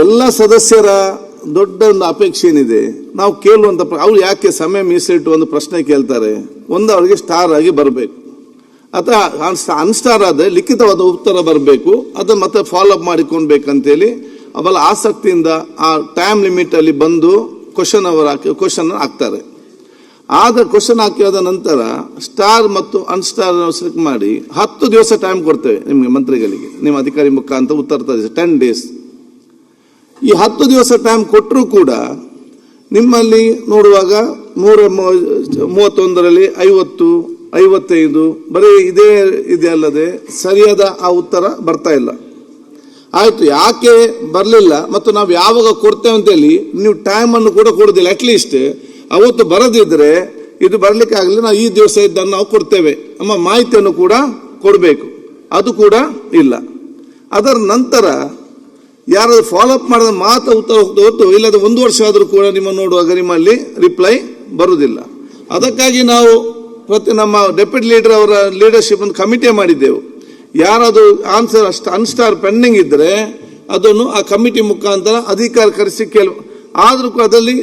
ಎಲ್ಲ ಸದಸ್ಯರ ದೊಡ್ಡ ಒಂದು ಅಪೇಕ್ಷೆ ಏನಿದೆ, ನಾವು ಕೇಳುವಂತ ಅವ್ರು ಯಾಕೆ ಸಮಯ ಮೀಸಲಿಟ್ಟು ಒಂದು ಪ್ರಶ್ನೆ ಕೇಳ್ತಾರೆ, ಒಂದು ಅವರಿಗೆ ಸ್ಟಾರ್ ಆಗಿ ಬರಬೇಕು ಅಥವಾ ಅನ್ಸ್ಟಾರ್ ಆದ್ರೆ ಲಿಖಿತವಾದ ಉತ್ತರ ಬರಬೇಕು, ಅದನ್ನ ಮತ್ತೆ ಫಾಲೋ ಅಪ್ ಮಾಡಿಕೊಳ್ಬೇಕಂತೇಳಿ ಅವಳ ಆಸಕ್ತಿಯಿಂದ ಆ ಟೈಮ್ ಲಿಮಿಟ್ ಅಲ್ಲಿ ಬಂದು ಕ್ವಶನ್ ಹಾಕ್ತಾರೆ. ಆದ ಕ್ವಶನ್ ಹಾಕಿದ ನಂತರ ಸ್ಟಾರ್ ಮತ್ತು ಅನ್ಸ್ಟಾರ್ ಸೆಲೆಕ್ಟ್ ಮಾಡಿ 10 ದಿವಸ ಟೈಮ್ ಕೊಡ್ತೇವೆ ನಿಮಗೆ ಮಂತ್ರಿಗಳಿಗೆ, ನಿಮ್ಮ ಅಧಿಕಾರಿ ಮುಖಾಂತರ ಉತ್ತರ ತರಿಸಿ 10 ಡೇಸ್. ಈ 10 ದಿವಸ ಟೈಮ್ ಕೊಟ್ಟರೂ ಕೂಡ ನಿಮ್ಮಲ್ಲಿ ನೋಡುವಾಗ 131ರಲ್ಲಿ 50, 55 ಬರೀ ಇದೆ ಅಲ್ಲದೆ ಸರಿಯಾದ ಆ ಉತ್ತರ ಬರ್ತಾ ಇಲ್ಲ. ಆಯ್ತು, ಯಾಕೆ ಬರಲಿಲ್ಲ ಮತ್ತು ನಾವು ಯಾವಾಗ ಕೊಡ್ತೇವೆ ಅಂತೇಳಿ ನೀವು ಟೈಮ್ ಅನ್ನು ಕೂಡ ಕೊಡೋದಿಲ್ಲ. ಅಟ್ಲೀಸ್ಟ್ ಅವತ್ತು ಬರದಿದ್ರೆ ಇದು ಬರ್ಲಿಕ್ಕೆ ಆಗಲಿ, ನಾವು ಈ ದಿವಸ ಇದ್ದನ್ನು ನಾವು ಕೊಡ್ತೇವೆ ನಮ್ಮ ಮಾಹಿತಿಯನ್ನು ಕೂಡ ಕೊಡಬೇಕು, ಅದು ಕೂಡ ಇಲ್ಲ. ಅದರ ನಂತರ ಯಾರಾದ್ರೂ ಫಾಲೋ ಅಪ್ ಮಾಡಿದ ಮಾತ್ರ ಉತ್ತರ ಹೊತ್ತು, ಇಲ್ಲದ 1 ವರ್ಷ ಆದರೂ ಕೂಡ ನಿಮ್ಮ ನೋಡುವಾಗ ನಿಮ್ಮಲ್ಲಿ ರಿಪ್ಲೈ ಬರುವುದಿಲ್ಲ. ಅದಕ್ಕಾಗಿ ನಾವು ನಮ್ಮ ಡೆಪ್ಯೂಟಿ ಲೀಡರ್ ಅವರ ಲೀಡರ್ಶಿಪ್ ಒಂದು ಕಮಿಟಿ ಮಾಡಿದ್ದೆವು. ಯಾರಾದರೂ ಆನ್ಸರ್ ಅನ್ಸ್ಟಾರ್ ಪೆಂಡಿಂಗ್ ಇದ್ರೆ ಅದನ್ನು ಆ ಕಮಿಟಿ ಮುಖಾಂತರ ಅಧಿಕಾರ ಕರೆಸಿ ಆದ್ರೂ ಅದರಲ್ಲಿ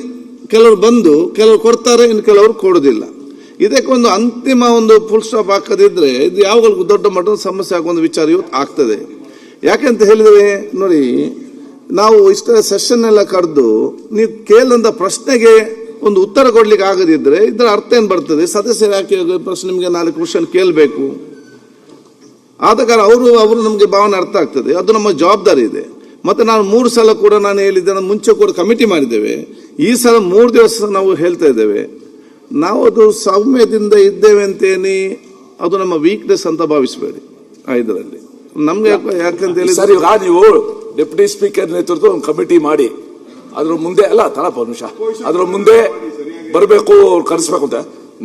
ಕೆಲವರು ಬಂದು ಕೆಲವರು ಕೊಡ್ತಾರೆ, ಇನ್ನು ಕೆಲವರು ಕೊಡೋದಿಲ್ಲ. ಇದಕ್ಕೊಂದು ಅಂತಿಮ ಒಂದು ಫುಲ್ ಸ್ಟಾಪ್ ಹಾಕದಿದ್ರೆ ಇದು ಯಾವಾಗಲೂ ದೊಡ್ಡ ಮಟ್ಟದ ಸಮಸ್ಯೆ ಆಗುವ ಒಂದು ವಿಚಾರ ಇವತ್ತು ಆಗ್ತದೆ. ಯಾಕೆಂತ ಹೇಳಿದ್ರೆ ನೋಡಿ, ನಾವು ಇಷ್ಟ ಸೆಷನ್ ಎಲ್ಲ ಕರೆದು ನೀವು ಕೇಳಿದಂತ ಪ್ರಶ್ನೆಗೆ ಒಂದು ಉತ್ತರ ಕೊಡ್ಲಿಕ್ಕೆ ಆಗದಿದ್ರೆ ಇದರ ಅರ್ಥ ಏನ್ ಬರ್ತದೆ? ಸದಸ್ಯರು ಯಾಕೆ ಪ್ರಶ್ನೆ ನಿಮಗೆ 4 ಕ್ವಶನ್ ಕೇಳಬೇಕು? ಆದ ಕಾರಣ ಅವರು ನಮಗೆ ಭಾವನೆ ಅರ್ಥ ಆಗ್ತದೆ, ಅದು ನಮ್ಮ ಜವಾಬ್ದಾರಿ ಇದೆ. ಮತ್ತೆ ನಾನು 3 ಸಲ ಕೂಡ ನಾನು ಹೇಳಿದ್ದೆ, ನಾನು ಮುಂಚೆ ಕೂಡ ಕಮಿಟಿ ಮಾಡಿದ್ದೇವೆ. ಈ ಸಲ 3 ದಿವಸ ನಾವು ಹೇಳ್ತಾ ಇದ್ದೇವೆ. ನಾವು ಅದು ಸೌಮ್ಯದಿಂದ ಇದ್ದೇವೆ ಅಂತೇನಿ, ಅದು ನಮ್ಮ ವೀಕ್ನೆಸ್ ಅಂತ ಭಾವಿಸಬೇಡಿ. ಇದರಲ್ಲಿ ನಮ್ಗೆ ಯಾಕಂತ ಹೇಳಿ ಸರ್, ಈಗ ನೀವು ಡೆಪ್ಯೂಟಿ ಸ್ಪೀಕರ್ ನೇತೃತ್ವ ಒಂದು ಕಮಿಟಿ ಮಾಡಿ ಅದ್ರ ಮುಂದೆ ಅಲ್ಲ ತಳಪ ನಿಮಿಷ ಅದ್ರ ಮುಂದೆ ಬರಬೇಕು, ಕರೆಸ್ಬೇಕು ಅಂತ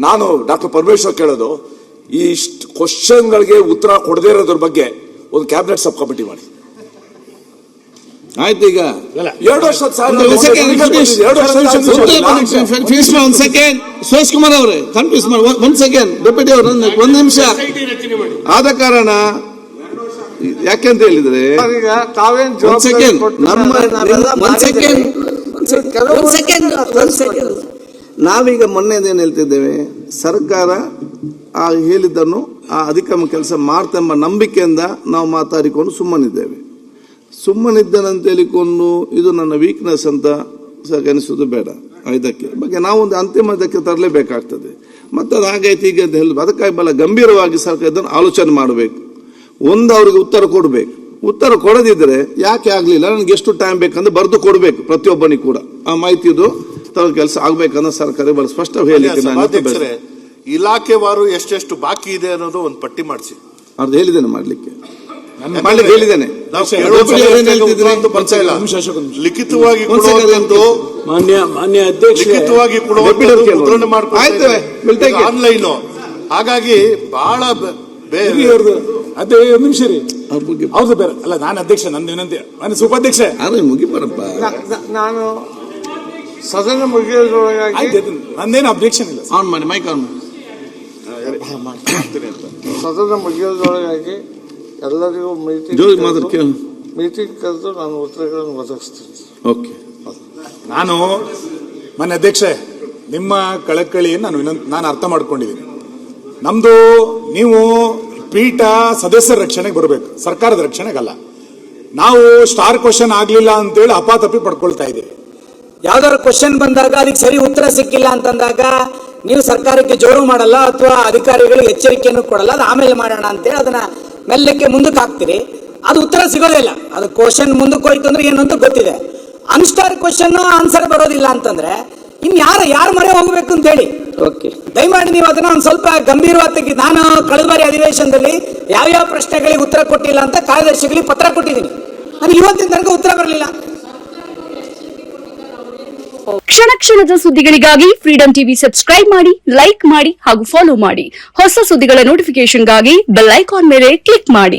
ನಾನು ಡಾಕ್ಟರ್ ಪರಮೇಶ್ವರ್ ಕೇಳೋದು, ಈ ಕ್ವಶನ್ಗಳಿಗೆ ಉತ್ತರ ಕೊಡದೇ ಇರೋದ್ರ ಬಗ್ಗೆ ಒಂದು ಕ್ಯಾಬಿನೆಟ್ ಸಬ್ ಕಮಿಟಿ ಮಾಡಿ. ಆಯ್ತು, ಈಗ 2 ವರ್ಷ ಸುರೇಶ್ ಕುಮಾರ್ ಅವರೇ ಕನ್ಫ್ಯೂಸ್ ಮಾಡಿ 1 ಸೆಕೆಂಡ್ ಡೆಪ್ಯೂಟಿ ಅವರು 1 ನಿಮಿಷ. ಆದ ಕಾರಣ ಯಾಕೆಂತ ಹೇಳಿದ್ರೆ ನಾವೀಗ ಮೊನ್ನೆದೇನು ಹೇಳ್ತಿದ್ದೇವೆ, ಸರ್ಕಾರ ಆ ಹೇಳಿದ್ದನ್ನು ಆ ಅಧಿಕಾರ ಕೆಲಸ ಮಾಡ್ತೆಂಬ ನಂಬಿಕೆಯಿಂದ ನಾವು ಮಾತಾಡಿಕೊಂಡು ಸುಮ್ಮನಿದ್ದೇವೆ. ಸುಮ್ಮನಿದ್ದೇನಂತ ಹೇಳಿಕೊಂಡು ಇದು ನನ್ನ ವೀಕ್ನೆಸ್ ಅಂತ ಅನಿಸೋದು ಬೇಡ. ಇದಕ್ಕೆ ಬಗ್ಗೆ ನಾವು ಒಂದು ಅಂತಿಮ ಇದಕ್ಕೆ ತರಲೇಬೇಕಾಗ್ತದೆ. ಮತ್ತೆ ಅದು ಹಾಗೈತಿ ಈಗ ಅಂತ ಹೇಳಿದ್ರು, ಅದಕ್ಕಾಗಿ ಬಹಳ ಗಂಭೀರವಾಗಿ ಸರ್ಕಾರ ಇದನ್ನು ಆಲೋಚನೆ ಮಾಡಬೇಕು. ಒಂದು ಅವ್ರಿಗೆ ಉತ್ತರ ಕೊಡಬೇಕು. ಉತ್ತರ ಕೊಡದಿದ್ರೆ ಯಾಕೆ ಆಗ್ಲಿಲ್ಲ, ನನಗೆ ಎಷ್ಟು ಟೈಮ್ ಬೇಕಂದ್ರೆ ಬರೆದು ಕೊಡಬೇಕು ಪ್ರತಿಯೊಬ್ಬನಿಗೆ ಕೂಡ. ಆ ಮಾಹಿತಿದು ಕೆಲಸ ಆಗ್ಬೇಕಂದ್ರೆ ಸರ್ಕಾರ ಬಹಳ ಸ್ಪಷ್ಟ ಹೇಳಿಕೆ. ಇಲಾಖೆವಾರು ಎಷ್ಟೆಷ್ಟು ಬಾಕಿ ಇದೆ ಅನ್ನೋದು ಒಂದು ಪಟ್ಟಿ ಮಾಡಿಸಿ ಅದು ಹೇಳಿದ್ದೇನೆ ಮಾಡ್ಲಿಕ್ಕೆ ಹೇಳಿದ್ದೇನೆ. ಲಿಖಿತವಾಗಿ ಮಾನ್ಯ ಅಧ್ಯಕ್ಷ ಲಿಖಿತವಾಗಿ ಮುದ್ರಣೆ ಮಾಡ್ಕೊಂಡು ಆನ್ಲೈನ್. ಹಾಗಾಗಿ ಬಹಳ ಅದೇ ಒಂದು ನಿಮಿಷ ರೀ, ಅವ್ರದ್ದು ಬೇರೆ ಅಲ್ಲ. ನಾನು ಅಧ್ಯಕ್ಷ, ನಂದು ವಿನಂತಿ, ನಾನು ಉಪಾಧ್ಯಕ್ಷ ಮುಗಿಬಾರಪ್ಪ. ನಾನು ಸದನ ಮುಗಿಯೋದ್ರೊಳಗಾಗಿ ನಂದೇನು ಅಬ್ಜೆಕ್ಷನ್ ಇಲ್ಲ. ಆನ್ ಮಾಡಿ, ಮೈಕ್ ಆನ್ ಮಾಡಿ. ಸದನ ಮುಗಿಯೋದ್ರೊಳಗಾಗಿ ಎಲ್ಲರಿಗೂ ಮೀಟಿಂಗ್ ಕರೆದು ನಾನು ಉತ್ತರಗಳನ್ನು ಒದಗಿಸ್ತೀನಿ. ಓಕೆ. ನಾನು ಮಾನ್ಯ ಅಧ್ಯಕ್ಷ, ನಿಮ್ಮ ಕಳಕಳಿಯನ್ನು ನಾನು ಅರ್ಥ ಮಾಡ್ಕೊಂಡಿದ್ದೀನಿ. ನಮ್ದು ನೀವು ಪೀಠ ಸದಸ್ಯರ ರಕ್ಷಣೆಗೆ ಬರಬೇಕು, ಸರ್ಕಾರದ ರಕ್ಷಣೆಗಲ್ಲ. ನಾವು ಸ್ಟಾರ್ ಕ್ವಶನ್ ಆಗ್ಲಿಲ್ಲ ಅಂತೇಳಿ ಅಪಾತಪಿ ಪಡ್ಕೊಳ್ತಾ ಇದ್ದೀವಿ. ಯಾವ್ದಾದ್ರು ಕ್ವಶನ್ ಬಂದಾಗ ಅದಕ್ಕೆ ಸರಿ ಉತ್ತರ ಸಿಕ್ಕಿಲ್ಲ ಅಂತಂದಾಗ ನೀವು ಸರ್ಕಾರಕ್ಕೆ ಜೋರು ಮಾಡಲ್ಲ ಅಥವಾ ಅಧಿಕಾರಿಗಳಿಗೆ ಎಚ್ಚರಿಕೆಯನ್ನು ಕೊಡಲ್ಲ, ಅದು ಆಮೇಲೆ ಮಾಡೋಣ ಅಂತೇಳಿ ಅದನ್ನ ಮೆಲ್ಲಕ್ಕೆ ಮುಂದಕ್ಕೆ ಹಾಕ್ತೀರಿ. ಅದು ಉತ್ತರ ಸಿಗೋದಿಲ್ಲ. ಅದು ಕ್ವಶನ್ ಮುಂದಕ್ಕೆ ಹೋಯ್ತು ಅಂದ್ರೆ ಏನು ಅಂತ ಗೊತ್ತಿದೆ. ಅನ್ಸ್ಟಾರ್ ಕ್ವಶನ್ ಆನ್ಸರ್ ಬರೋದಿಲ್ಲ ಅಂತಂದ್ರೆ ಇನ್ ಯಾರು ಮೊರೆ ಹೋಗ್ಬೇಕು ಅಂತ ಹೇಳಿ. ದಯಮಾಡಿ ನೀವು ಅದನ್ನ ಒಂದು ಸ್ವಲ್ಪ ಗಂಭೀರವಾಗಿ, ನಾನು ಕಳೆದ ಬಾರಿ ಅಧಿವೇಶನದಲ್ಲಿ ಯಾವ್ಯಾವ ಪ್ರಶ್ನೆಗಳಿಗೆ ಉತ್ತರ ಕೊಟ್ಟಿಲ್ಲ ಅಂತ ಕಾರ್ಯದರ್ಶಿಗಳಿಗೆ ಪತ್ರ ಕೊಟ್ಟಿದ್ದೀನಿ. ನನಗೆ ಇವತ್ತಿನ ತನಕ ಉತ್ತರ ಬರಲಿಲ್ಲ. ಕ್ಷಣ ಕ್ಷಣದ ಸುದ್ದಿಗಳಿಗಾಗಿ ಫ್ರೀಡಂ ಟಿವಿ ಸಬ್ಸ್ಕ್ರೈಬ್ ಮಾಡಿ, ಲೈಕ್ ಮಾಡಿ ಹಾಗೂ ಫಾಲೋ ಮಾಡಿ. ಹೊಸ ಸುದ್ದಿಗಳ ನೋಟಿಫಿಕೇಶನ್ಗಾಗಿ ಬೆಲ್ ಐಕಾನ್ ಮೇಲೆ ಕ್ಲಿಕ್ ಮಾಡಿ.